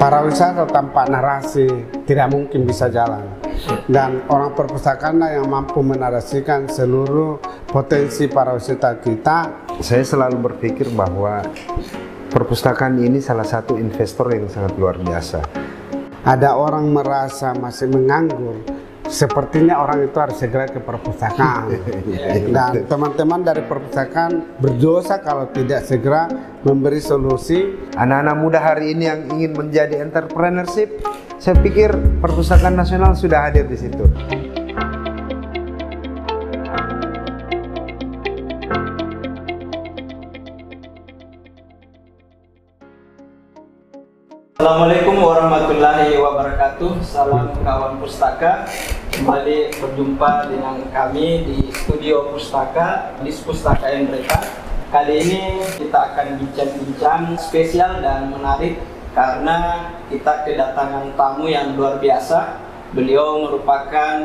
Para wisata tanpa narasi tidak mungkin bisa jalan. Dan orang perpustakaan yang mampu menarasikan seluruh potensi para wisata kita. Saya selalu berpikir bahwa perpustakaan ini salah satu investor yang sangat luar biasa. Ada orang merasa masih menganggur, sepertinya orang itu harus segera ke perpustakaan. Dan teman-teman dari perpustakaan berdosa kalau tidak segera memberi solusi. Anak-anak muda hari ini yang ingin menjadi entrepreneurship, saya pikir Perpustakaan Nasional sudah hadir di situ. Assalamualaikum warahmatullahi wabarakatuh. Salam kawan pustaka. Kembali berjumpa dengan kami di studio pustaka di Pustaka Mereka. Kali ini kita akan bincang-bincang spesial dan menarik karena kita kedatangan tamu yang luar biasa. Beliau merupakan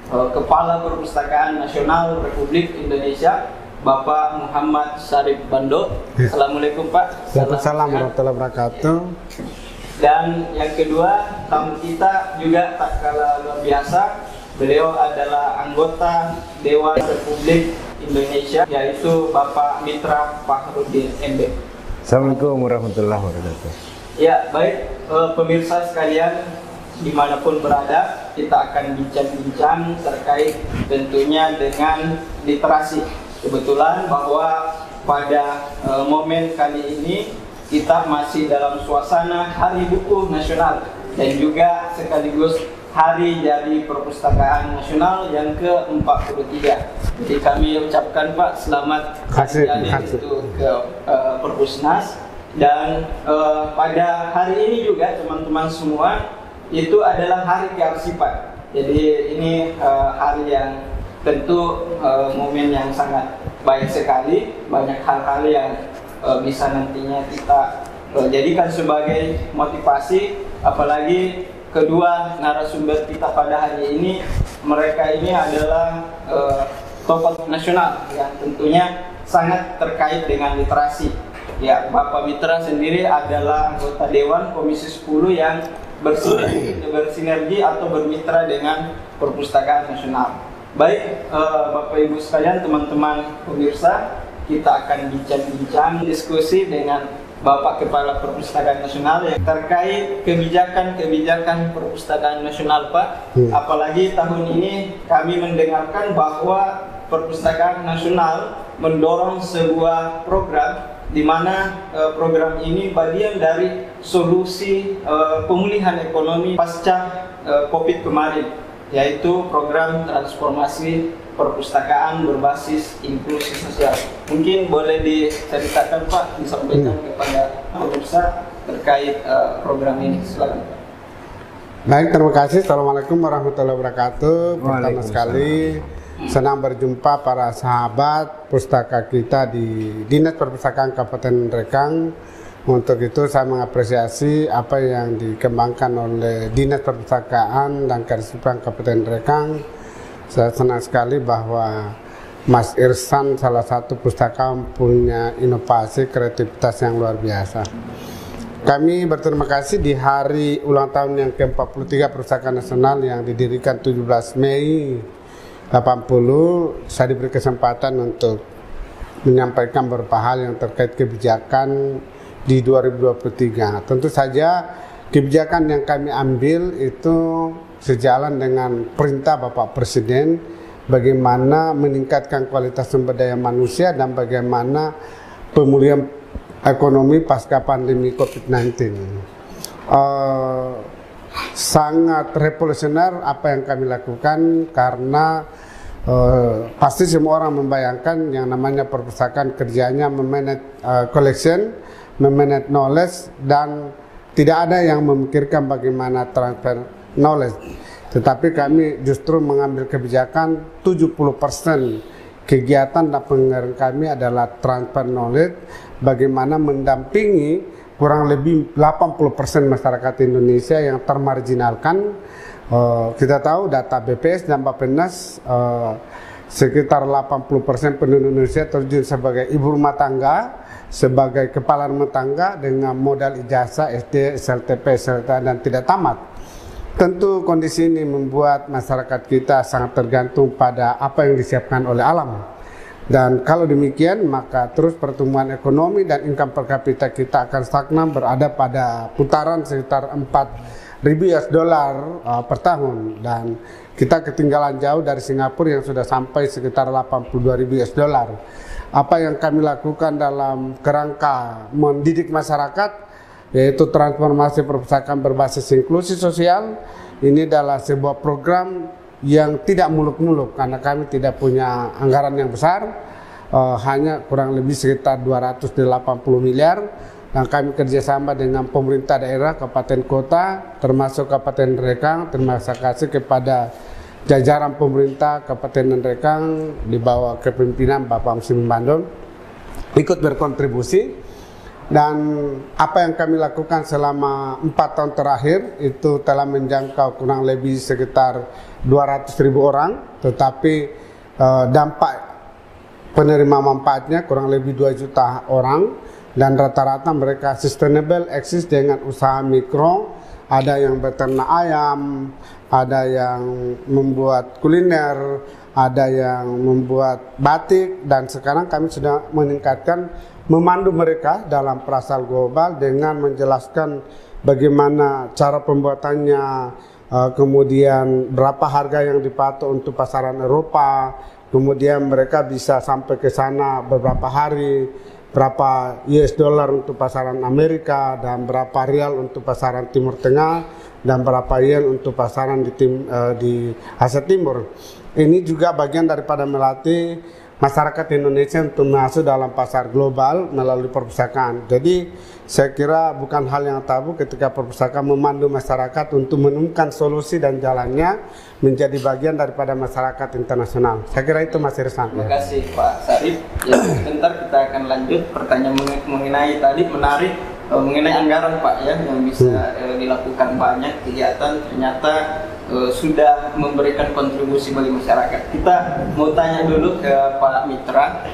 Kepala Perpustakaan Nasional Republik Indonesia, Bapak Muhammad Syarif Bando. Assalamualaikum Pak. Waalaikumsalam warahmatullahi wabarakatuh. Dan yang kedua, tamu kita juga tak kalah luar biasa. Beliau adalah anggota Dewan Republik Indonesia, yaitu Bapak Mitra Fakhrudin MB. Assalamualaikum warahmatullahi wabarakatuh. Ya, baik pemirsa sekalian, dimanapun berada, kita akan bincang-bincang terkait tentunya dengan literasi. Kebetulan bahwa pada momen kali ini kita masih dalam suasana Hari Buku Nasional dan juga sekaligus Hari Jadi Perpustakaan Nasional yang ke-43. Jadi kami ucapkan Pak selamat Hari Jadi untuk ke Perpusnas. Dan pada hari ini juga teman-teman semua itu adalah Hari Kearsipan. Jadi ini hari yang tentu momen yang sangat baik sekali, banyak hal-hal yang bisa nantinya kita jadikan sebagai motivasi, apalagi kedua narasumber kita pada hari ini, mereka ini adalah tokoh nasional yang tentunya sangat terkait dengan literasi. Ya, Bapak Mitra sendiri adalah anggota Dewan Komisi 10 yang bersinergi atau bermitra dengan Perpustakaan Nasional. Baik, Bapak Ibu sekalian, teman-teman pemirsa, kita akan bincang-bincang diskusi dengan Bapak Kepala Perpustakaan Nasional yang terkait kebijakan Perpustakaan Nasional, Pak. Apalagi tahun ini kami mendengarkan bahwa Perpustakaan Nasional mendorong sebuah program di mana program ini bagian dari solusi pemulihan ekonomi pasca Covid kemarin, yaitu program transformasi perpustakaan berbasis inklusi sosial. Mungkin boleh diceritakan Pak, disampaikan kepada pemirsa terkait program ini. Silakan Pak. Baik, terima kasih. Assalamualaikum warahmatullahi wabarakatuh. Pertama sekali senang berjumpa para sahabat pustaka kita di Dinas Perpustakaan Kabupaten Rekang. Untuk itu saya mengapresiasi apa yang dikembangkan oleh Dinas Perpustakaan dan Kearsipan Kabupaten Rekang. Saya senang sekali bahwa Mas Irsan, salah satu pustakawan, punya inovasi kreativitas yang luar biasa. Kami berterima kasih di hari ulang tahun yang ke-43 Perpustakaan Nasional yang didirikan 17 Mei 80. Saya diberi kesempatan untuk menyampaikan beberapa hal yang terkait kebijakan di 2023. Tentu saja kebijakan yang kami ambil itu sejalan dengan perintah Bapak Presiden bagaimana meningkatkan kualitas sumber daya manusia dan bagaimana pemulihan ekonomi pasca pandemi COVID-19. Sangat revolusioner apa yang kami lakukan karena pasti semua orang membayangkan yang namanya perpustakaan kerjanya memanage collection, memanage knowledge, dan tidak ada yang memikirkan bagaimana transfer knowledge. Tetapi kami justru mengambil kebijakan 70% kegiatan dan penggerak kami adalah transfer knowledge, bagaimana mendampingi kurang lebih 80% masyarakat Indonesia yang termarginalkan. Kita tahu data BPS dan Bappenas sekitar 80% penduduk Indonesia terjun sebagai ibu rumah tangga sebagai kepala rumah tangga dengan modal ijazah SD, SLTP, SLTA dan tidak tamat. Tentu kondisi ini membuat masyarakat kita sangat tergantung pada apa yang disiapkan oleh alam. Dan kalau demikian maka terus pertumbuhan ekonomi dan income per kapita kita akan stagnan, berada pada putaran sekitar 4.000 US dollar per tahun, dan kita ketinggalan jauh dari Singapura yang sudah sampai sekitar 82.000 US dollar. Apa yang kami lakukan dalam kerangka mendidik masyarakat, yaitu transformasi perpustakaan berbasis inklusi sosial, ini adalah sebuah program yang tidak muluk-muluk karena kami tidak punya anggaran yang besar, hanya kurang lebih sekitar 280 miliar, dan kami kerjasama dengan pemerintah daerah, kabupaten kota, termasuk Kabupaten Rekang. Terima kasih kepada jajaran pemerintah Kabupaten Rekang di bawah kepemimpinan Bapak Muslimin Bandung ikut berkontribusi. Dan apa yang kami lakukan selama 4 tahun terakhir itu telah menjangkau kurang lebih sekitar 200.000 orang, tetapi dampak penerima manfaatnya kurang lebih 2 juta orang, dan rata-rata mereka sustainable, eksis dengan usaha mikro. Ada yang beternak ayam, ada yang membuat kuliner, ada yang membuat batik, dan sekarang kami sudah meningkatkan, memandu mereka dalam pasar global dengan menjelaskan bagaimana cara pembuatannya, kemudian berapa harga yang dipatok untuk pasaran Eropa, kemudian mereka bisa sampai ke sana beberapa hari, berapa US dollar untuk pasaran Amerika, dan berapa rial untuk pasaran Timur Tengah, dan berapa yen untuk pasaran di Asia Timur. Ini juga bagian daripada melatih masyarakat Indonesia untuk masuk dalam pasar global melalui perpustakaan. Jadi saya kira bukan hal yang tabu ketika perpustakaan memandu masyarakat untuk menemukan solusi dan jalannya menjadi bagian daripada masyarakat internasional. Saya kira itu Mas Irsan. Terima kasih Pak Sarif. Ya, sebentar kita akan lanjut pertanyaan mengenai tadi, menarik mengenai anggaran Pak ya, yang bisa dilakukan banyak kegiatan, ternyata sudah memberikan kontribusi bagi masyarakat. Kita mau tanya dulu ke Pak Mitra,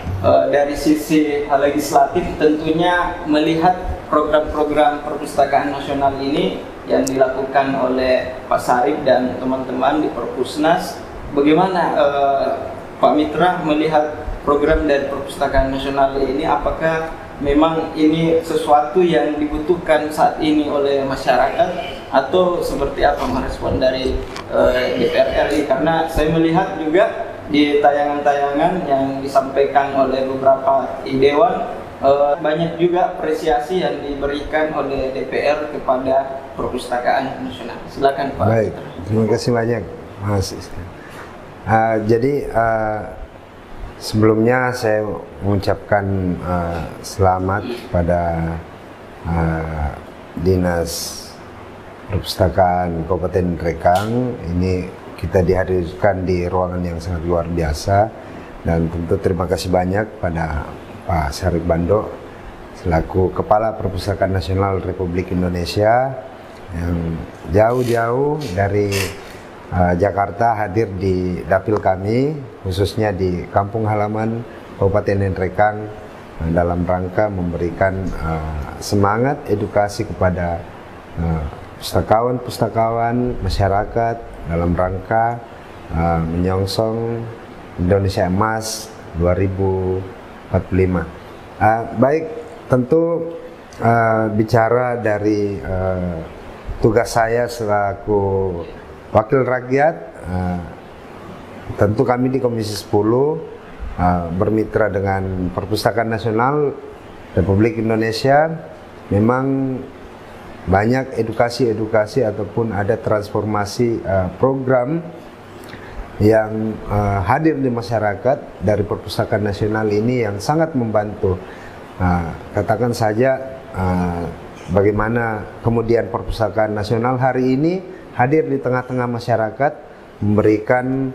dari sisi legislatif tentunya melihat program-program perpustakaan nasional ini yang dilakukan oleh Pak Sarif dan teman-teman di Perpusnas, bagaimana Pak Mitra melihat program dari perpustakaan nasional ini? Apakah memang ini sesuatu yang dibutuhkan saat ini oleh masyarakat, atau seperti apa merespon dari DPR RI? Karena saya melihat juga di tayangan-tayangan yang disampaikan oleh beberapa dewan, banyak juga apresiasi yang diberikan oleh DPR kepada perpustakaan nasional. Silakan Pak. Baik, terima kasih banyak Mas. Jadi sebelumnya saya mengucapkan selamat pada Dinas Perpustakaan Kabupaten Rekang. Ini kita dihadirkan di ruangan yang sangat luar biasa, dan tentu terima kasih banyak pada Pak Sarif Bando selaku Kepala Perpustakaan Nasional Republik Indonesia yang jauh-jauh dari Jakarta hadir di dapil kami, khususnya di kampung halaman Kabupaten Rekang, dalam rangka memberikan semangat edukasi kepada pustakawan-pustakawan masyarakat dalam rangka menyongsong Indonesia Emas 2045. Baik, tentu bicara dari tugas saya selaku wakil rakyat, tentu kami di Komisi 10 bermitra dengan Perpustakaan Nasional Republik Indonesia. Memang banyak edukasi ataupun ada transformasi program yang hadir di masyarakat dari Perpustakaan Nasional ini yang sangat membantu. Katakan saja bagaimana kemudian Perpustakaan Nasional hari ini hadir di tengah-tengah masyarakat, memberikan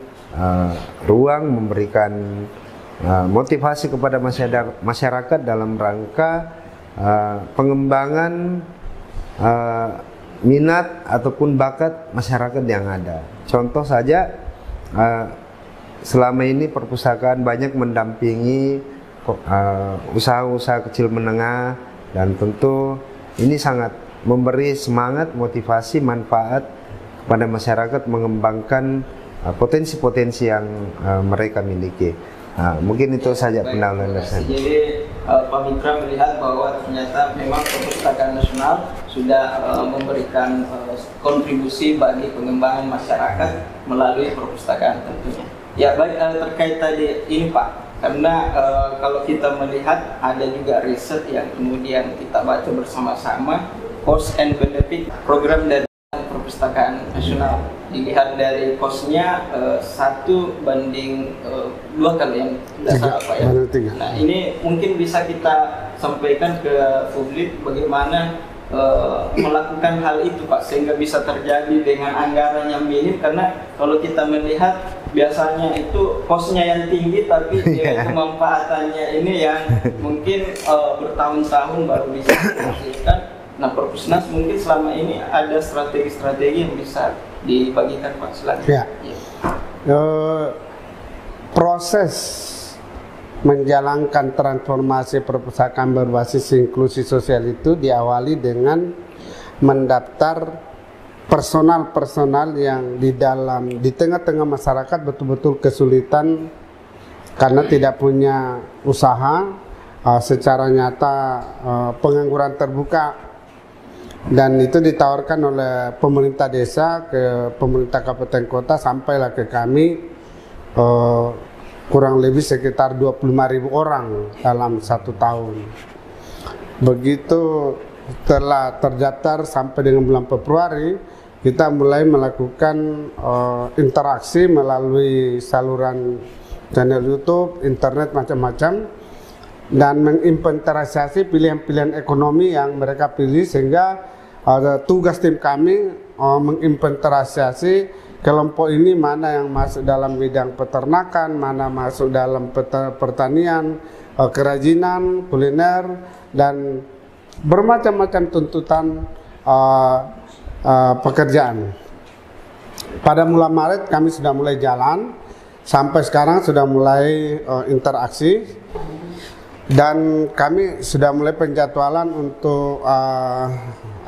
ruang, memberikan motivasi kepada masyarakat dalam rangka pengembangan minat ataupun bakat masyarakat yang ada. Contoh saja, selama ini perpustakaan banyak mendampingi usaha-usaha kecil menengah, dan tentu ini sangat memberi semangat, motivasi, manfaat kepada masyarakat mengembangkan potensi-potensi yang mereka miliki. Mungkin itu saja pendapat saya. Jadi Pak Mitra melihat bahwa ternyata memang Perpustakaan Nasional sudah memberikan kontribusi bagi pengembangan masyarakat melalui perpustakaan tentunya. Ya baik, terkait tadi ini Pak, karena kalau kita melihat ada juga riset yang kemudian kita baca bersama-sama, cost and benefit program dari Perpustakaan Nasional. Dilihat dari cost-nya 1 banding 2 kali yang tidak salah Pak ya. Nah ini mungkin bisa kita sampaikan ke publik bagaimana melakukan hal itu Pak, sehingga bisa terjadi dengan anggaran yang minim, karena kalau kita melihat biasanya itu cost-nya yang tinggi tapi kemanfaatannya ini yang mungkin bertahun-tahun baru bisa dihasilkan. Nah, Perpusnas mungkin selama ini ada strategi-strategi yang bisa dibagikan Pak selanjutnya. Proses menjalankan transformasi perpustakaan berbasis inklusi sosial itu diawali dengan mendaftar personal-personal yang di tengah-tengah masyarakat betul-betul kesulitan karena tidak punya usaha, secara nyata pengangguran terbuka. Dan itu ditawarkan oleh pemerintah desa ke pemerintah kabupaten kota, sampailah ke kami kurang lebih sekitar 25.000 orang dalam 1 tahun. Begitu telah terdaftar sampai dengan bulan Februari, kita mulai melakukan interaksi melalui saluran channel YouTube, internet, macam-macam, dan menginventarisasi pilihan-pilihan ekonomi yang mereka pilih, sehingga tugas tim kami menginventarisasi kelompok ini mana yang masuk dalam bidang peternakan, mana masuk dalam pertanian, kerajinan, kuliner, dan bermacam-macam tuntutan pekerjaan. Pada bulan Maret kami sudah mulai jalan, sampai sekarang sudah mulai interaksi, dan kami sudah mulai penjadwalan untuk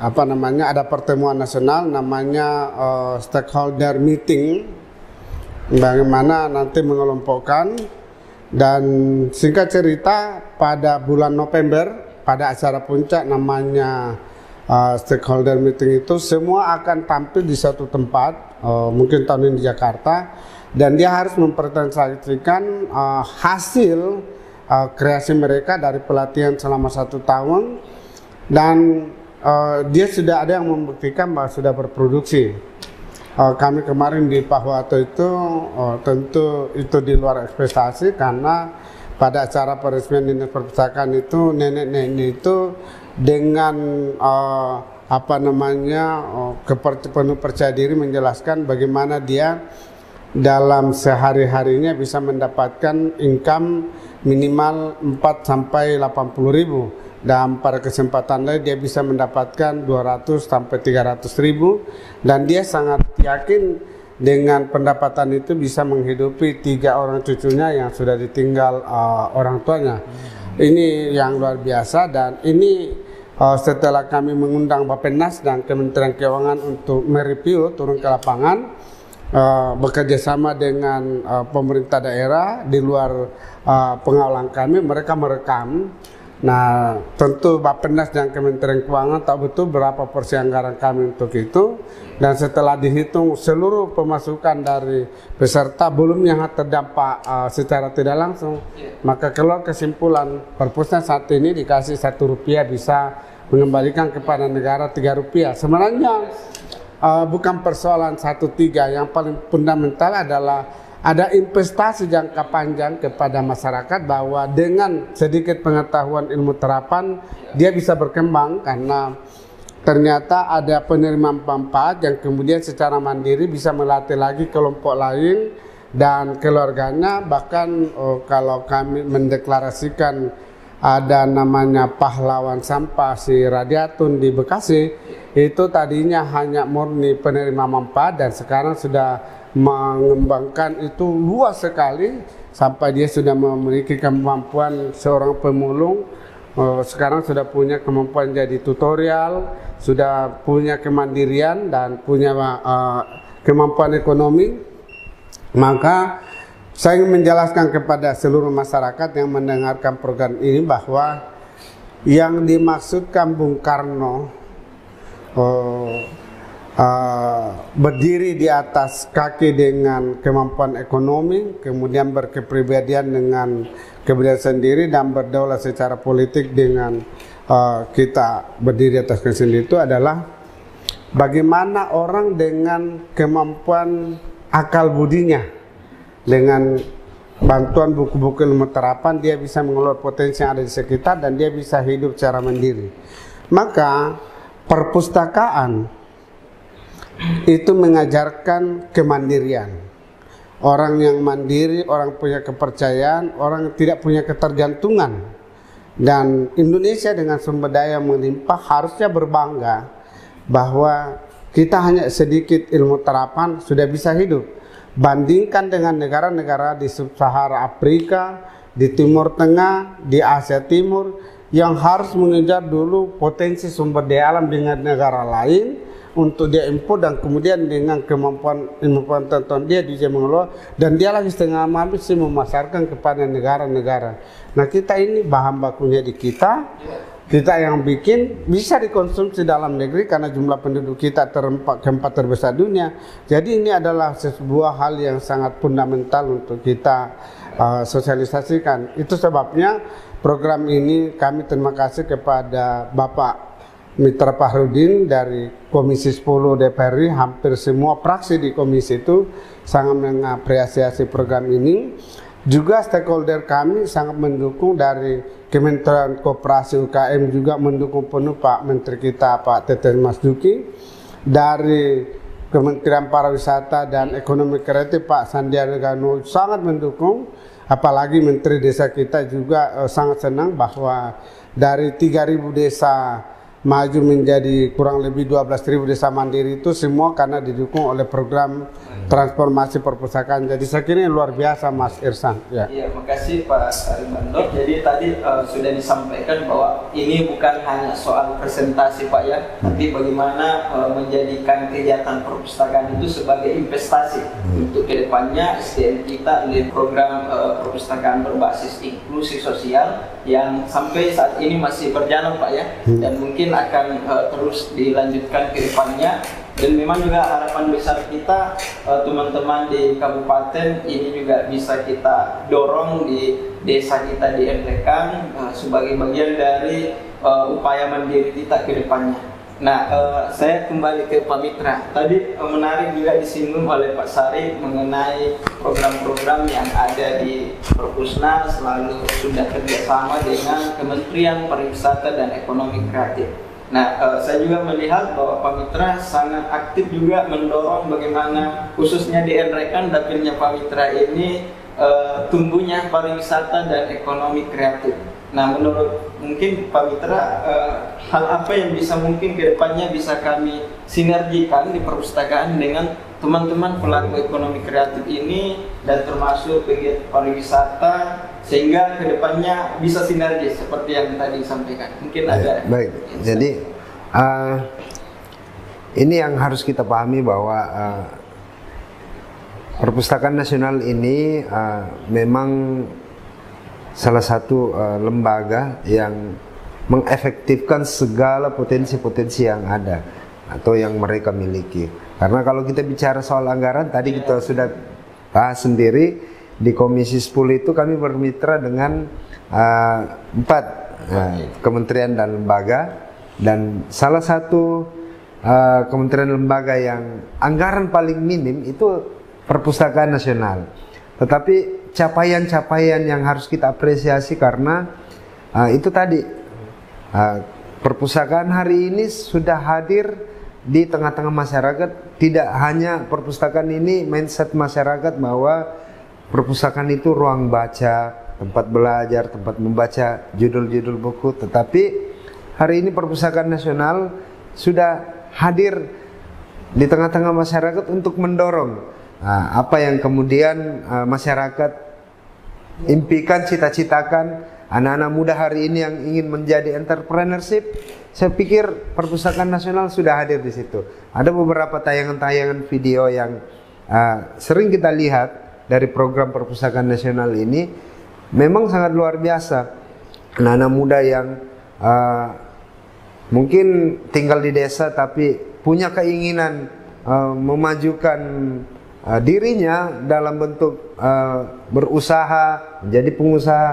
ada pertemuan nasional namanya stakeholder meeting, bagaimana nanti mengelompokkan. Dan singkat cerita, pada bulan November pada acara puncak namanya stakeholder meeting itu, semua akan tampil di satu tempat, mungkin tahun ini di Jakarta, dan dia harus mempresentasikan hasil kreasi mereka dari pelatihan selama 1 tahun, dan dia sudah ada yang membuktikan bahwa sudah berproduksi. Kami kemarin di Pahuato itu tentu itu di luar ekspektasi, karena pada acara peresmian Dinas Perpustakaan itu nenek-nenek itu dengan penuh percaya diri menjelaskan bagaimana dia dalam sehari-harinya bisa mendapatkan income minimal 4 sampai 80 ribu, dan pada kesempatan lain dia bisa mendapatkan 200 sampai 300 ribu, dan dia sangat yakin dengan pendapatan itu bisa menghidupi 3 orang cucunya yang sudah ditinggal orang tuanya. Ini yang luar biasa, dan ini setelah kami mengundang Bappenas dan Kementerian Keuangan untuk mereview, turun ke lapangan, bekerja sama dengan pemerintah daerah di luar pengawalan kami, mereka merekam. Nah, tentu Bappenas dan Kementerian Keuangan tahu betul berapa porsi anggaran kami untuk itu, dan setelah dihitung seluruh pemasukan dari peserta belum yang terdampak secara tidak langsung, maka keluar kesimpulan Perpusnas saat ini dikasih Rp1 bisa mengembalikan kepada negara Rp3. Sebenarnya bukan persoalan 1-3, yang paling fundamental adalah ada investasi jangka panjang kepada masyarakat, bahwa dengan sedikit pengetahuan ilmu terapan dia bisa berkembang, karena ternyata ada penerima manfaat yang kemudian secara mandiri bisa melatih lagi kelompok lain dan keluarganya. Bahkan kalau kami mendeklarasikan ada namanya pahlawan sampah si Radiatun di Bekasi, itu tadinya hanya murni penerima manfaat, dan sekarang sudah mengembangkan itu luas sekali sampai dia sudah memiliki kemampuan seorang pemulung. Sekarang sudah punya kemampuan jadi tutorial, sudah punya kemandirian dan punya kemampuan ekonomi. Maka saya ingin menjelaskan kepada seluruh masyarakat yang mendengarkan program ini bahwa yang dimaksudkan Bung Karno berdiri di atas kaki dengan kemampuan ekonomi, kemudian berkepribadian dengan kepribadian sendiri dan berdaulat secara politik dengan kita berdiri atas kaki sendiri, itu adalah bagaimana orang dengan kemampuan akal budinya, dengan bantuan buku-buku ilmu terapan, dia bisa mengelola potensi yang ada di sekitar dan dia bisa hidup secara mandiri. Maka perpustakaan itu mengajarkan kemandirian. Orang yang mandiri, orang punya kepercayaan, orang tidak punya ketergantungan. Dan Indonesia dengan sumber daya melimpah harusnya berbangga bahwa kita hanya sedikit ilmu terapan sudah bisa hidup. Bandingkan dengan negara-negara di Sub-Sahara Afrika, di Timur Tengah, di Asia Timur yang harus mengejar dulu potensi sumber daya alam dengan negara lain untuk dia impor, dan kemudian dengan kemampuan tertentu dia bisa mengelola, dan dia lagi setengah mati memasarkan kepada negara-negara. Nah, kita ini bahan bakunya di kita yang bikin bisa dikonsumsi dalam negeri karena jumlah penduduk kita keempat terbesar dunia. Jadi ini adalah sebuah hal yang sangat fundamental untuk kita sosialisasikan. Itu sebabnya program ini kami terima kasih kepada Bapak Mitra Fahrudin dari Komisi 10 DPR RI. Hampir semua fraksi di komisi itu sangat mengapresiasi program ini. Juga stakeholder kami sangat mendukung, dari Kementerian Koperasi UKM juga mendukung penuh Pak Menteri kita Pak Teten Mas Duki. Dari Kementerian Pariwisata dan Ekonomi Kreatif Pak Sandiaga Uno sangat mendukung. Apalagi Menteri Desa kita juga sangat senang bahwa dari 3.000 desa maju menjadi kurang lebih 12.000 desa mandiri itu semua karena didukung oleh program transformasi perpustakaan. Jadi saya kira luar biasa Mas Irsan. Ya. Iya, makasih Pak Armando. Jadi tadi sudah disampaikan bahwa ini bukan hanya soal presentasi Pak ya, tapi bagaimana menjadikan kegiatan perpustakaan itu sebagai investasi untuk kedepannya SDM kita di program perpustakaan berbasis inklusi sosial yang sampai saat ini masih berjalan Pak ya, dan mungkin akan terus dilanjutkan ke depannya. Dan memang juga harapan besar kita teman-teman di kabupaten ini juga bisa kita dorong di desa kita di Nrekang sebagai bagian dari upaya mandiri kita ke depannya. Nah, saya kembali ke Pak Mitra. Tadi menarik juga disinggung oleh Pak Sari mengenai program-program yang ada di Perpusnas, selalu sudah kerjasama dengan Kementerian Pariwisata dan Ekonomi Kreatif. Nah, saya juga melihat bahwa Pak Mitra sangat aktif juga mendorong bagaimana khususnya di Nrekang dapilnya Pak Mitra ini tumbuhnya pariwisata dan ekonomi kreatif. Nah, menurut mungkin Pak Mitra, hal apa yang bisa mungkin kedepannya bisa kami sinergikan di perpustakaan dengan teman-teman pelaku ekonomi kreatif ini dan termasuk pegiat pariwisata sehingga kedepannya bisa sinergis seperti yang tadi disampaikan. Mungkin ada. Baik. Jadi ini yang harus kita pahami bahwa Perpustakaan Nasional ini memang salah satu lembaga yang mengefektifkan segala potensi-potensi yang ada atau yang mereka miliki. Karena kalau kita bicara soal anggaran, tadi kita sudah bahas sendiri di Komisi 10 itu kami bermitra dengan 4 kementerian dan lembaga, dan salah satu kementerian lembaga yang anggaran paling minim itu Perpustakaan Nasional. Tetapi capaian-capaian yang harus kita apresiasi karena itu tadi perpustakaan hari ini sudah hadir di tengah-tengah masyarakat. Tidak hanya perpustakaan ini mindset masyarakat bahwa perpustakaan itu ruang baca, tempat belajar, tempat membaca judul-judul buku, tetapi hari ini Perpustakaan Nasional sudah hadir di tengah-tengah masyarakat untuk mendorong apa yang kemudian masyarakat impikan, cita-citakan, anak-anak muda hari ini yang ingin menjadi entrepreneurship, saya pikir Perpustakaan Nasional sudah hadir di situ. Ada beberapa tayangan-tayangan video yang sering kita lihat dari program Perpustakaan Nasional ini, memang sangat luar biasa. Anak-anak muda yang mungkin tinggal di desa tapi punya keinginan memajukan dirinya dalam bentuk berusaha, menjadi pengusaha,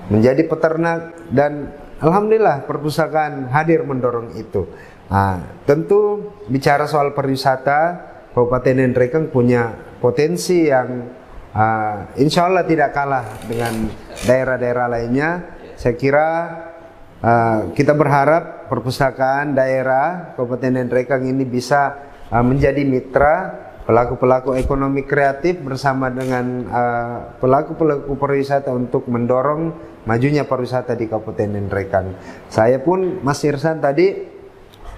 menjadi peternak, dan alhamdulillah perpustakaan hadir mendorong itu. Tentu bicara soal pariwisata, Kabupaten Nrekang punya potensi yang insya Allah tidak kalah dengan daerah-daerah lainnya. Saya kira kita berharap perpustakaan daerah Kabupaten Nrekang ini bisa menjadi mitra pelaku-pelaku ekonomi kreatif bersama dengan pelaku-pelaku pariwisata untuk mendorong majunya pariwisata di Kabupaten Nrekang. Saya pun, Mas Irsan, tadi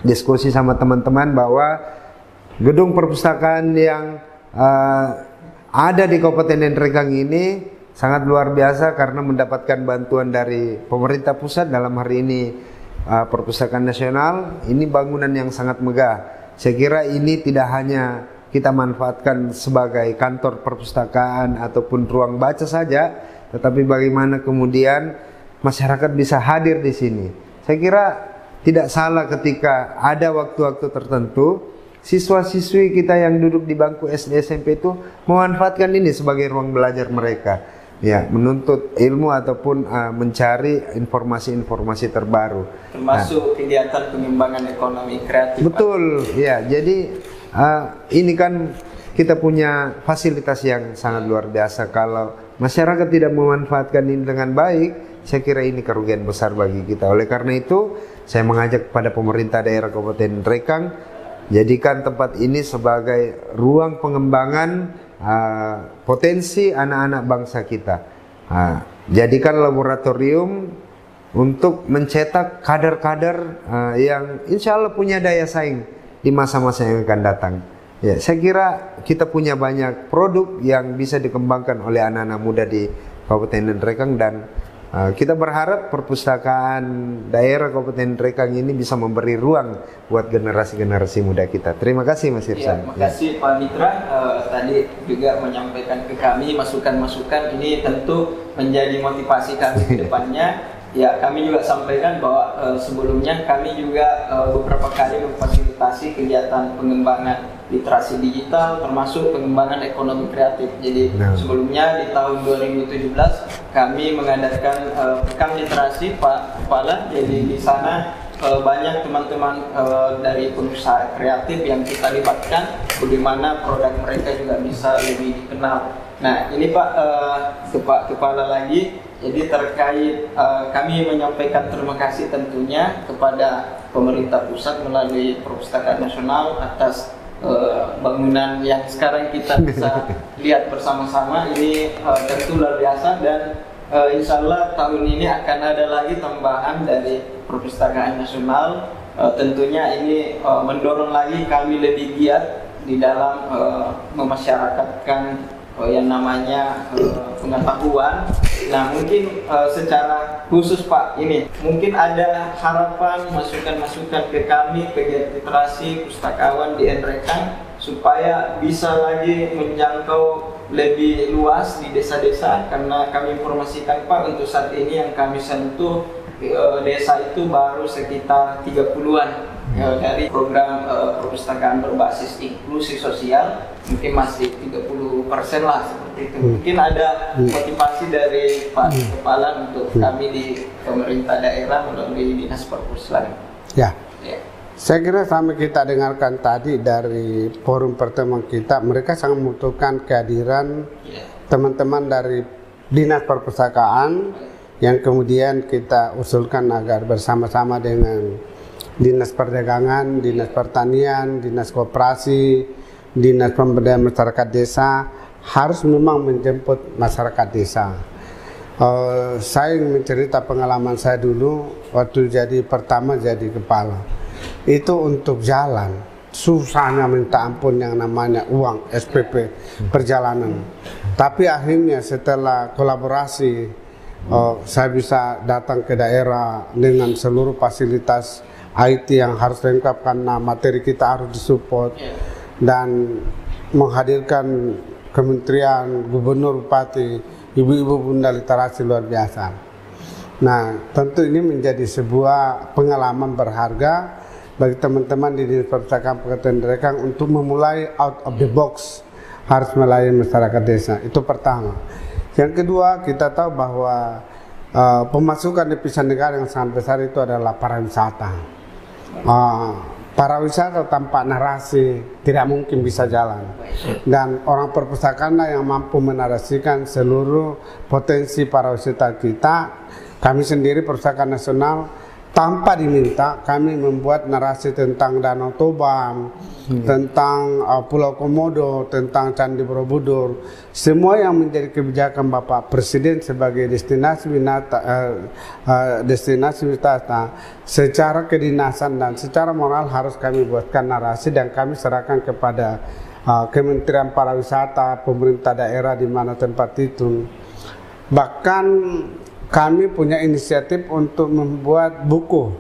diskusi sama teman-teman bahwa gedung perpustakaan yang ada di Kabupaten Nrekang ini sangat luar biasa karena mendapatkan bantuan dari pemerintah pusat, dalam hari ini Perpustakaan Nasional. Ini bangunan yang sangat megah. Saya kira ini tidak hanya kita manfaatkan sebagai kantor perpustakaan ataupun ruang baca saja, tetapi bagaimana kemudian masyarakat bisa hadir di sini. Saya kira tidak salah ketika ada waktu-waktu tertentu siswa-siswi kita yang duduk di bangku SD SMP itu memanfaatkan ini sebagai ruang belajar mereka, ya, menuntut ilmu ataupun mencari informasi-informasi terbaru, termasuk kegiatan pengembangan ekonomi kreatif. Betul, ya. Jadi ini kan kita punya fasilitas yang sangat luar biasa. Kalau masyarakat tidak memanfaatkan ini dengan baik, saya kira ini kerugian besar bagi kita. Oleh karena itu, saya mengajak kepada pemerintah daerah Kabupaten Nrekang, jadikan tempat ini sebagai ruang pengembangan potensi anak-anak bangsa kita. Jadikan laboratorium untuk mencetak kader-kader yang insya Allah punya daya saing di masa-masa yang akan datang. Ya, saya kira kita punya banyak produk yang bisa dikembangkan oleh anak-anak muda di Kabupaten Nrekang, dan kita berharap perpustakaan daerah Kabupaten Nrekang ini bisa memberi ruang buat generasi-generasi muda kita. Terima kasih, Mas Irsan. Terima kasih Pak Mitra, tadi juga menyampaikan ke kami masukan-masukan. Ini tentu menjadi motivasi kami ke depannya. Ya, kami juga sampaikan bahwa sebelumnya kami juga beberapa kali memfasilitasi kegiatan pengembangan literasi digital termasuk pengembangan ekonomi kreatif. Jadi sebelumnya di tahun 2017 kami mengadakan pekan literasi Pak Kepala. Jadi di sana banyak teman-teman dari pengusaha kreatif yang kita libatkan, bagaimana produk mereka juga bisa lebih dikenal. Nah, ini Pak Kepala lagi. Jadi terkait kami menyampaikan terima kasih tentunya kepada pemerintah pusat melalui Perpustakaan Nasional atas bangunan yang sekarang kita bisa lihat bersama-sama. Ini tentu luar biasa, dan insya Allah tahun ini akan ada lagi tambahan dari Perpustakaan Nasional. Tentunya ini mendorong lagi kami lebih giat di dalam memasyarakatkan yang namanya pengetahuan. Nah, mungkin secara khusus Pak, ini mungkin ada harapan masukan-masukan ke kami, pegiat literasi pustakawan di Nrekang, supaya bisa lagi menjangkau lebih luas di desa-desa. Karena kami informasikan Pak, untuk saat ini yang kami sentuh desa itu baru sekitar 30-an dari program perpustakaan berbasis inklusi sosial, mungkin masih 30% lah seperti itu. Mungkin ada motivasi dari Pak Kepala untuk kami di pemerintah daerah melalui Dinas Perpustakaan. Ya. Saya kira sama kita dengarkan tadi dari forum pertemuan kita, mereka sangat membutuhkan kehadiran teman-teman dari Dinas Perpustakaan yang kemudian kita usulkan agar bersama-sama dengan Dinas Perdagangan, Dinas Pertanian, Dinas Koperasi, Dinas Pemberdayaan Masyarakat Desa harus memang menjemput masyarakat desa. Saya ingin mencerita pengalaman saya dulu waktu pertama jadi kepala. Itu untuk jalan susahnya minta ampun yang namanya uang SPP perjalanan. Tapi akhirnya setelah kolaborasi, saya bisa datang ke daerah dengan seluruh fasilitas IT yang harus lengkap karena materi kita harus disupport, dan menghadirkan kementerian, gubernur, bupati, ibu-ibu bunda literasi luar biasa. Nah, tentu ini menjadi sebuah pengalaman berharga bagi teman-teman di Dinas Perpustakaan Kabupaten Rekang untuk memulai out of the box, harus melayani masyarakat desa. Itu pertama. Yang kedua, kita tahu bahwa pemasukan devisa negara yang sangat besar itu adalah pariwisata. Pariwisata tanpa narasi tidak mungkin bisa jalan, dan orang perpustakaan yang mampu menarasikan seluruh potensi pariwisata kita. Kami sendiri Perpustakaan Nasional tanpa diminta kami membuat narasi tentang Danau Toba, tentang Pulau Komodo, tentang Candi Borobudur, semua yang menjadi kebijakan Bapak Presiden sebagai destinasi wisata secara kedinasan dan secara moral harus kami buatkan narasi dan kami serahkan kepada Kementerian Pariwisata, pemerintah daerah di mana tempat itu. Bahkan kami punya inisiatif untuk membuat buku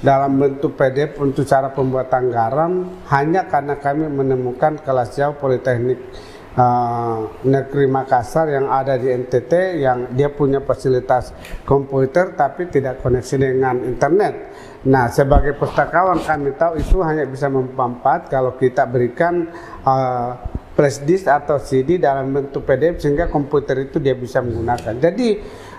dalam bentuk PDF untuk cara pembuatan garam, hanya karena kami menemukan kelas jauh Politeknik Negeri Makassar yang ada di NTT yang dia punya fasilitas komputer tapi tidak koneksi dengan internet. Nah, sebagai pustakawan kami tahu itu hanya bisa mempanfaat kalau kita berikan flash disk atau CD dalam bentuk PDF sehingga komputer itu dia bisa menggunakan. Jadi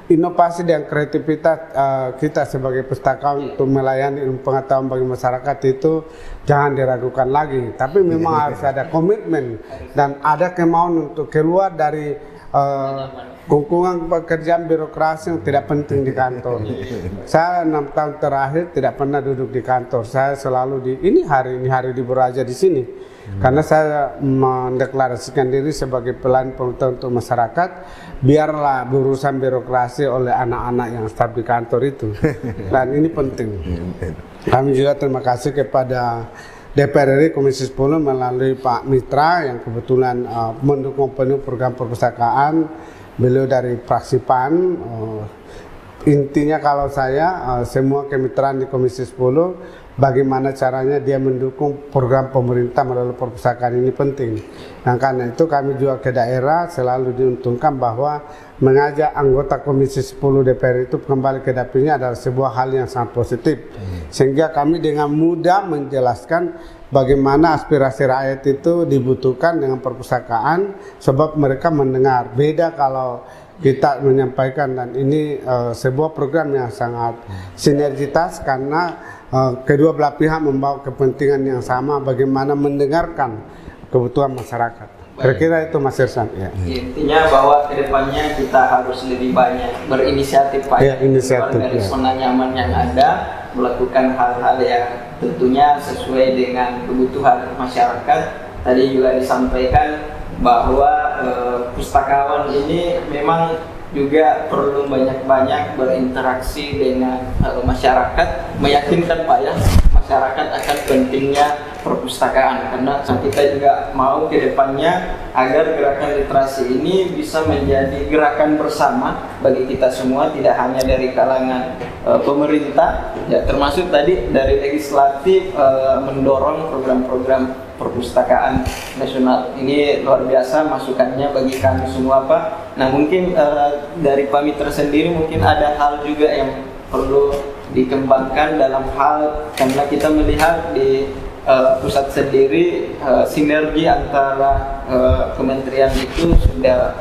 inovasi dan kreativitas kita sebagai pustakawan untuk melayani ilmu pengetahuan bagi masyarakat itu jangan diragukan lagi. Tapi memang harus ada komitmen dan ada kemauan untuk keluar dari kungkungan pekerjaan birokrasi yang tidak penting di kantor. Saya 6 tahun terakhir tidak pernah duduk di kantor. Saya selalu ini hari libur aja di sini. Karena saya mendeklarasikan diri sebagai pelayan pemerintahan untuk masyarakat, biarlah berurusan birokrasi oleh anak-anak yang staf di kantor itu. Dan ini penting. Kami juga terima kasih kepada DPR RI Komisi 10 melalui Pak Mitra yang kebetulan mendukung penuh program perpustakaan. Beliau dari fraksi PAN. Intinya kalau saya semua kemitraan di Komisi 10, bagaimana caranya dia mendukung program pemerintah melalui perpustakaan ini penting. Dan karena itu kami juga ke daerah selalu diuntungkan bahwa mengajak anggota Komisi 10 DPR itu kembali ke dapilnya adalah sebuah hal yang sangat positif. Sehingga kami dengan mudah menjelaskan bagaimana aspirasi rakyat itu dibutuhkan dengan perpustakaan, sebab mereka mendengar. Beda kalau kita menyampaikan, dan ini sebuah program yang sangat sinergitas karena kedua belah pihak membawa kepentingan yang sama, bagaimana mendengarkan kebutuhan masyarakat. Kira-kira itu Mas Irsan. Ya. Intinya bahwa kedepannya kita harus lebih banyak berinisiatif, Pak. Ya, inisiatif. Dari zona nyaman yang ada, melakukan hal-hal yang tentunya sesuai dengan kebutuhan masyarakat. Tadi juga disampaikan bahwa pustakawan ini memang juga perlu banyak-banyak berinteraksi dengan masyarakat, meyakinkan Pak ya masyarakat akan pentingnya perpustakaan, karena kita juga mau ke depannya agar gerakan literasi ini bisa menjadi gerakan bersama bagi kita semua, tidak hanya dari kalangan pemerintah ya, termasuk tadi dari legislatif mendorong program-program perpustakaan nasional. Ini luar biasa masukannya bagi kami semua, Pak. Nah, mungkin dari Pak Mitra sendiri mungkin ada hal juga yang perlu dikembangkan dalam hal, karena kita melihat di pusat sendiri sinergi antara kementerian itu sudah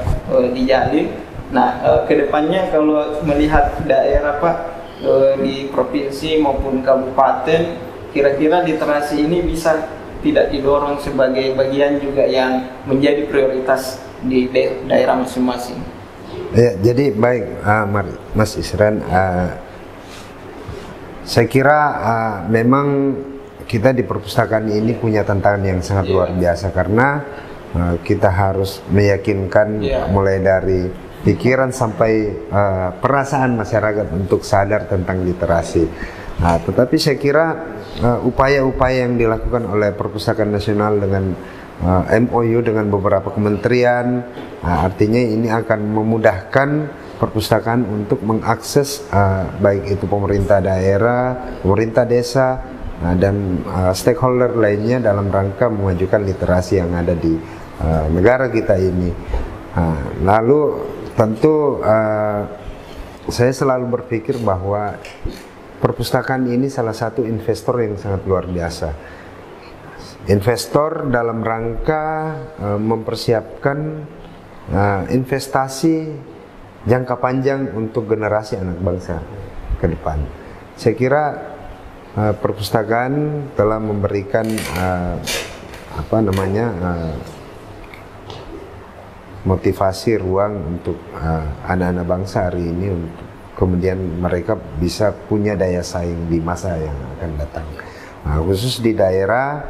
dijalin. Nah, kedepannya kalau melihat daerah Pak di provinsi maupun kabupaten, kira-kira literasi ini bisa tidak didorong sebagai bagian juga yang menjadi prioritas di daerah masing-masing. Ya, jadi baik Mas Isran, saya kira memang kita di perpustakaan ini punya tantangan yang sangat luar biasa, karena kita harus meyakinkan mulai dari pikiran sampai perasaan masyarakat untuk sadar tentang literasi. Nah, tetapi saya kira upaya-upaya yang dilakukan oleh Perpustakaan Nasional dengan MOU dengan beberapa kementerian, artinya ini akan memudahkan perpustakaan untuk mengakses baik itu pemerintah daerah, pemerintah desa, dan stakeholder lainnya dalam rangka memajukan literasi yang ada di negara kita ini. Lalu tentu saya selalu berpikir bahwa perpustakaan ini salah satu investor yang sangat luar biasa. Investor dalam rangka mempersiapkan investasi jangka panjang untuk generasi anak bangsa ke depan. Saya kira perpustakaan telah memberikan motivasi ruang untuk anak-anak bangsa hari ini untuk kemudian mereka bisa punya daya saing di masa yang akan datang. Khusus di daerah,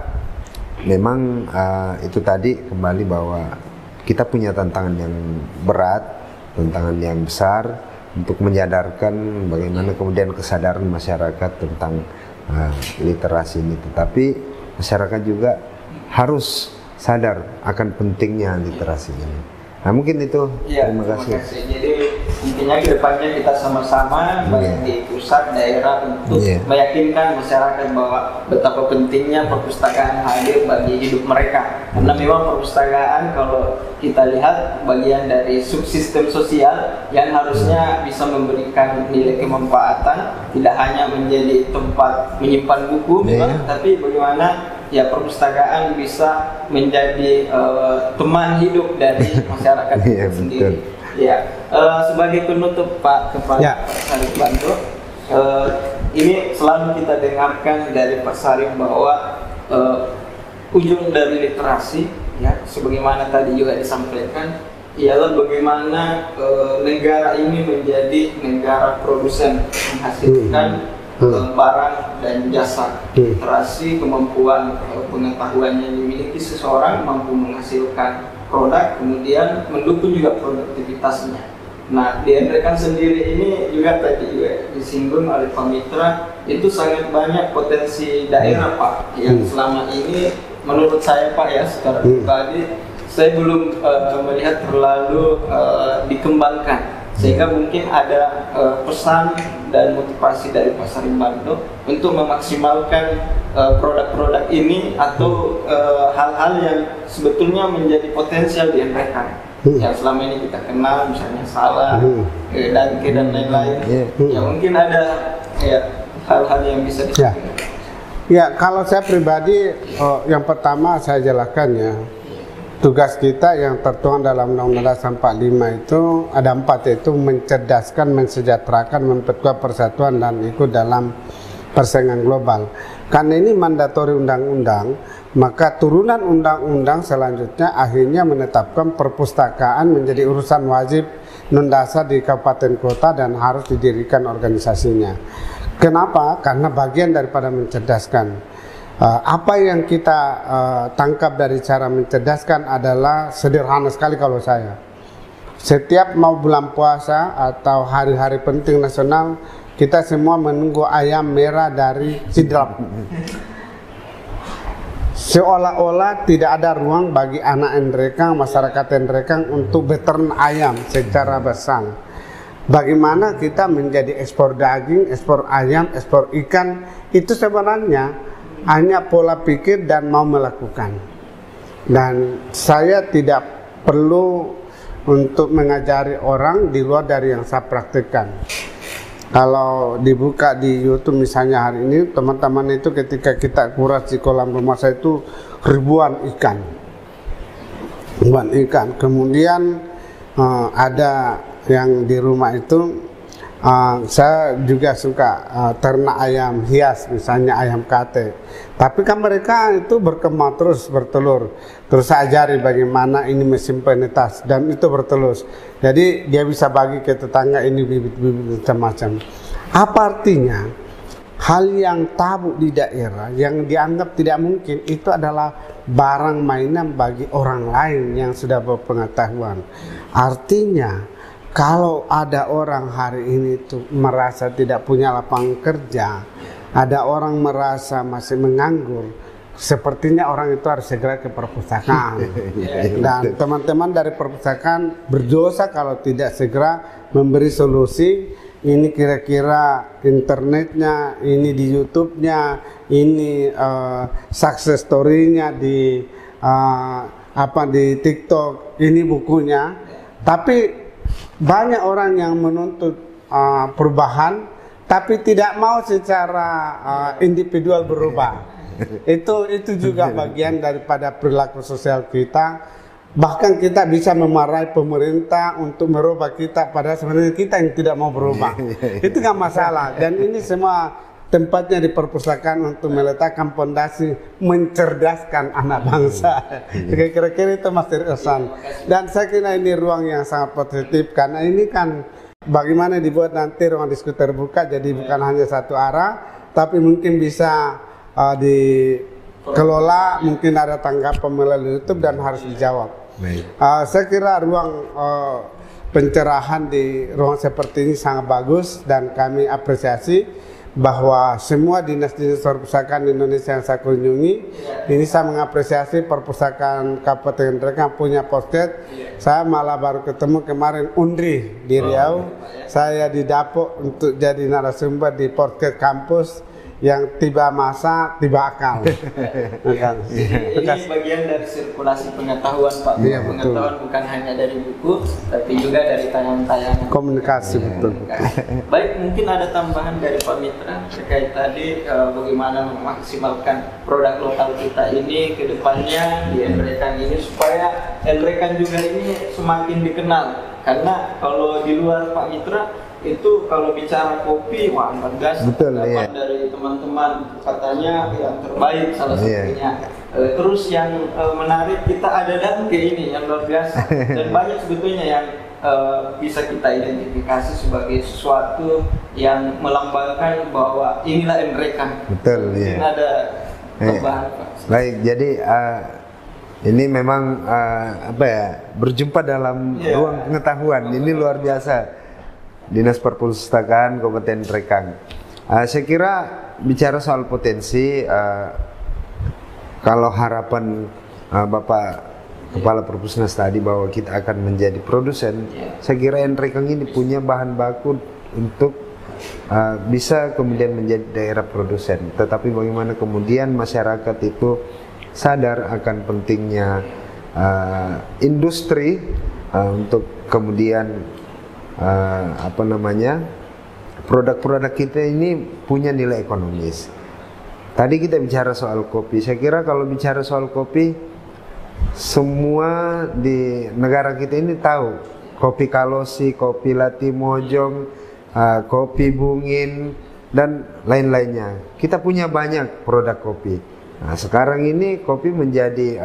memang itu tadi kembali bahwa kita punya tantangan yang berat, tantangan yang besar untuk menyadarkan bagaimana kemudian kesadaran masyarakat tentang literasi ini. Tetapi masyarakat juga harus sadar akan pentingnya literasi ini. Nah, mungkin itu. Ya, terima kasih. Jadi intinya ke depannya kita sama-sama baik di pusat, daerah untuk meyakinkan masyarakat bahwa betapa pentingnya perpustakaan hadir bagi hidup mereka. Karena memang perpustakaan kalau kita lihat bagian dari subsistem sosial yang harusnya bisa memberikan nilai kemanfaatan, tidak hanya menjadi tempat menyimpan buku memang, tapi bagaimana ya perpustakaan bisa menjadi teman hidup dari masyarakat itu sendiri. Ya, sebagai penutup Pak Kepala Pak Sarip Banto, ini selalu kita dengarkan dari Pak Sarip bahwa ujung dari literasi, ya, sebagaimana tadi juga disampaikan, ialah bagaimana negara ini menjadi negara produsen menghasilkan barang dan jasa. Literasi, kemampuan pengetahuan yang dimiliki seseorang mampu menghasilkan produk, kemudian mendukung juga produktivitasnya. Nah, di Nrekan sendiri ini juga tadi juga disinggung oleh Pak Mitra, itu sangat banyak potensi daerah Pak yang selama ini menurut saya Pak ya secara pribadi saya belum melihat terlalu dikembangkan. Sehingga mungkin ada pesan dan motivasi dari Pak Sarip Banto untuk memaksimalkan produk-produk ini atau hal-hal yang sebetulnya menjadi potensial di Nrekan yang selama ini kita kenal, misalnya salah, dan lain-lain. Ya mungkin ada ya hal-hal yang bisa disampaikan. Ya, kalau saya pribadi, yang pertama saya jelaskan ya, tugas kita yang tertuang dalam Undang-Undang Dasar 45 itu ada 4, yaitu mencerdaskan, mensejahterakan, memperkuat persatuan dan ikut dalam persaingan global. Karena ini mandatori undang-undang, maka turunan undang-undang selanjutnya akhirnya menetapkan perpustakaan menjadi urusan wajib non-dasar di kabupaten kota dan harus didirikan organisasinya. Kenapa? Karena bagian daripada mencerdaskan. Apa yang kita tangkap dari cara mencerdaskan adalah sederhana sekali kalau saya. Setiap mau bulan puasa atau hari-hari penting nasional, kita semua menunggu ayam merah dari Sidrap. Seolah-olah tidak ada ruang bagi anak Nrekang, masyarakat Nrekang untuk beternak ayam secara bersang. Bagaimana kita menjadi ekspor daging, ekspor ayam, ekspor ikan, itu sebenarnya hanya pola pikir dan mau melakukan. Dan saya tidak perlu untuk mengajari orang di luar dari yang saya praktikkan. Kalau dibuka di YouTube misalnya hari ini, teman-teman itu ketika kita kuras di kolam rumah saya itu ribuan ikan. Kemudian ada yang di rumah itu saya juga suka ternak ayam hias, misalnya ayam kate. Tapi kan mereka itu berkembang terus, bertelur. Terus saya ajari bagaimana ini mesin penetas dan itu bertelur. Jadi dia bisa bagi ke tetangga ini bibit-bibit macam-macam. Apa artinya? Hal yang tabu di daerah yang dianggap tidak mungkin itu adalah barang mainan bagi orang lain yang sudah berpengetahuan. Artinya kalau ada orang hari ini tuh merasa tidak punya lapangan kerja, ada orang merasa masih menganggur, sepertinya orang itu harus segera ke perpustakaan. Dan teman-teman dari perpustakaan berdosa kalau tidak segera memberi solusi. Ini kira-kira internetnya, ini di YouTube-nya, ini success story-nya di di TikTok, ini bukunya. Tapi banyak orang yang menuntut perubahan, tapi tidak mau secara individual berubah. Itu juga bagian daripada perilaku sosial kita. Bahkan kita bisa memarahi pemerintah untuk merubah kita, padahal sebenarnya kita yang tidak mau berubah. Itu nggak masalah. Dan ini semua tempatnya di perpustakaan untuk meletakkan fondasi mencerdaskan anak bangsa. Kira-kira itu Mas Irsan. Dan saya kira ini ruang yang sangat positif, karena ini kan bagaimana dibuat nanti ruang diskusi terbuka, jadi bukan hanya satu arah, tapi mungkin bisa dikelola, mungkin ada tanggapan melalui YouTube dan harus dijawab. Saya kira ruang pencerahan di ruang seperti ini sangat bagus, dan kami apresiasi bahwa semua dinas-dinas perpustakaan di Indonesia yang saya kunjungi, ini saya mengapresiasi perpustakaan Kabupaten Rengkang punya posket. Saya malah baru ketemu kemarin Undri di Riau, saya didapuk untuk jadi narasumber di posket kampus yang tiba masa tiba akal. Ini bagian dari sirkulasi pengetahuan Pak. Iya, Pengetahuan bukan hanya dari buku, tapi juga dari tayangan-tayangan. Komunikasi, betul. Baik, mungkin ada tambahan dari Pak Mitra terkait tadi bagaimana memaksimalkan produk lokal kita ini ke depannya di Enrekan ini, supaya Enrekan juga ini semakin dikenal. Karena kalau di luar Pak Mitra itu kalau bicara kopi, wah tegas dari teman-teman katanya yang terbaik salah satunya. Terus yang menarik, kita ada Danke ini yang luar biasa, dan banyak sebetulnya yang bisa kita identifikasi sebagai sesuatu yang melambangkan bahwa inilah Enrekan. Betul. Mungkin ada tambahan Pak. Baik, jadi ini memang berjumpa dalam ruang pengetahuan, ini luar biasa. Dinas Perpustakaan Kabupaten Rengkang. Saya kira bicara soal potensi, kalau harapan Bapak Kepala Perpusnas tadi bahwa kita akan menjadi produsen, saya kira Rengkang ini punya bahan baku untuk bisa kemudian menjadi daerah produsen. Tetapi bagaimana kemudian masyarakat itu sadar akan pentingnya industri untuk kemudian produk-produk kita ini punya nilai ekonomis. Tadi kita bicara soal kopi. Saya kira kalau bicara soal kopi, semua di negara kita ini tahu kopi Kalosi, kopi Latimojong, kopi Bungin, dan lain-lainnya. Kita punya banyak produk kopi. Nah, sekarang ini kopi menjadi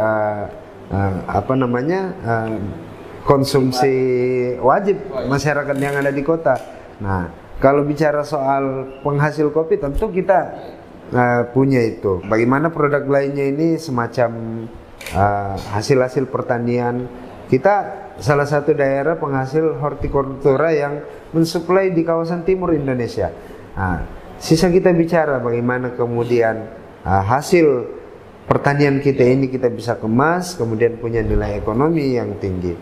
konsumsi wajib masyarakat yang ada di kota. Nah, kalau bicara soal penghasil kopi, tentu kita punya itu. Bagaimana produk lainnya ini semacam hasil-hasil pertanian. Kita salah satu daerah penghasil hortikultura yang mensuplai di kawasan timur Indonesia. Nah, sisa kita bicara bagaimana kemudian hasil pertanian kita ini kita bisa kemas, kemudian punya nilai ekonomi yang tinggi.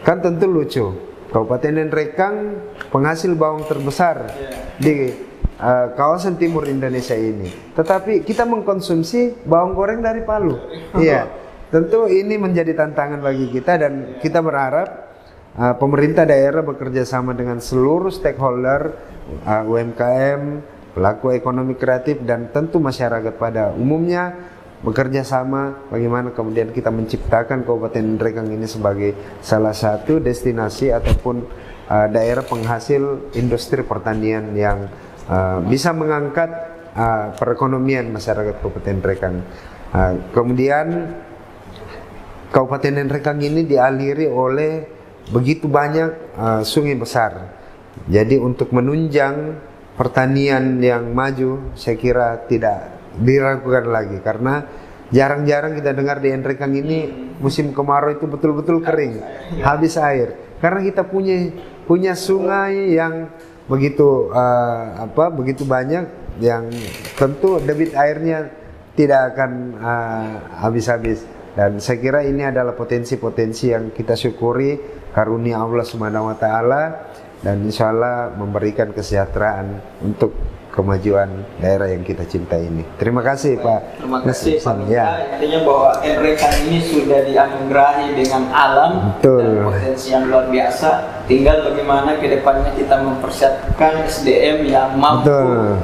Kan tentu lucu, Kabupaten Rengkang penghasil bawang terbesar di kawasan timur Indonesia ini, tetapi kita mengkonsumsi bawang goreng dari Palu. Iya, tentu ini menjadi tantangan bagi kita, dan kita berharap pemerintah daerah bekerja sama dengan seluruh stakeholder, UMKM, pelaku ekonomi kreatif, dan tentu masyarakat pada umumnya bekerja sama bagaimana kemudian kita menciptakan Kabupaten Rengkang ini sebagai salah satu destinasi ataupun daerah penghasil industri pertanian yang bisa mengangkat perekonomian masyarakat Kabupaten Rengkang. Kemudian Kabupaten Rengkang ini dialiri oleh begitu banyak sungai besar. Jadi untuk menunjang pertanian yang maju, saya kira tidak diragukan lagi, karena jarang-jarang kita dengar di Rengkang ini musim kemarau itu betul-betul kering, habis air, karena kita punya sungai yang begitu begitu banyak, yang tentu debit airnya tidak akan habis-habis. Dan saya kira ini adalah potensi-potensi yang kita syukuri karunia Allah Subhanahu wa taala, dan insya Allah memberikan kesejahteraan untuk kemajuan daerah yang kita cintai ini. Terima kasih Pak. Terima kasih Pak Mitra. Ya. Intinya bahwa Nrekan ini sudah dianugerahi dengan alam dan potensi yang luar biasa. Tinggal bagaimana ke depannya kita mempersiapkan SDM yang mampu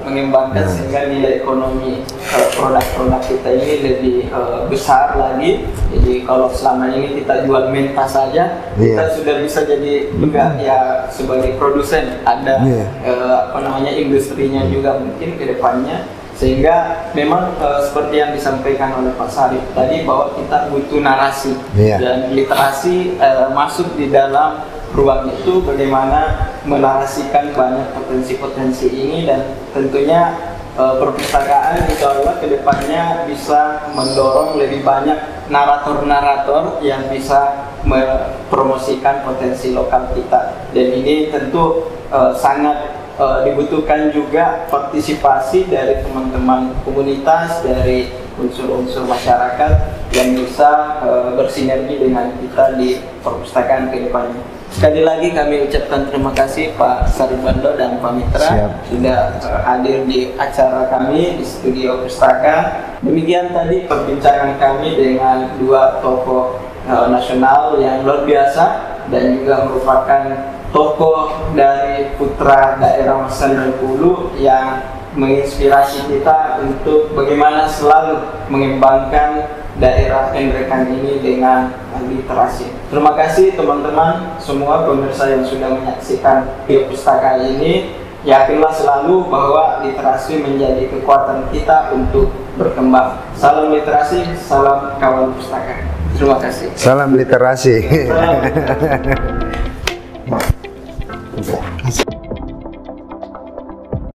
mengembangkan sehingga nilai ekonomi produk-produk kita ini lebih besar lagi. Jadi kalau selama ini kita jual mentah saja, kita sudah bisa jadi juga ya sebagai produsen. Ada industrinya juga mungkin ke depannya, sehingga memang seperti yang disampaikan oleh Pak Sarif tadi bahwa kita butuh narasi dan literasi masuk di dalam ruang itu, bagaimana menarasikan banyak potensi-potensi ini, dan tentunya perpustakaan insya Allah ke depannya bisa mendorong lebih banyak narator-narator yang bisa mempromosikan potensi lokal kita, dan ini tentu sangat dibutuhkan juga partisipasi dari teman-teman komunitas, dari unsur-unsur masyarakat yang bisa bersinergi dengan kita di perpustakaan ke depannya. Sekali lagi kami ucapkan terima kasih Pak Sarif Bando dan Pak Mitra sudah hadir di acara kami di studio Pustaka. Demikian tadi perbincangan kami dengan dua tokoh nasional yang luar biasa dan juga merupakan tokoh dari putra daerah Masan Bengkulu yang menginspirasi kita untuk bagaimana selalu mengembangkan daerah Nrekan ini dengan literasi. Terima kasih teman-teman semua pemirsa yang sudah menyaksikan video pustaka ini. Yakinlah selalu bahwa literasi menjadi kekuatan kita untuk berkembang. Salam literasi, salam kawan pustaka. Terima kasih. Salam literasi.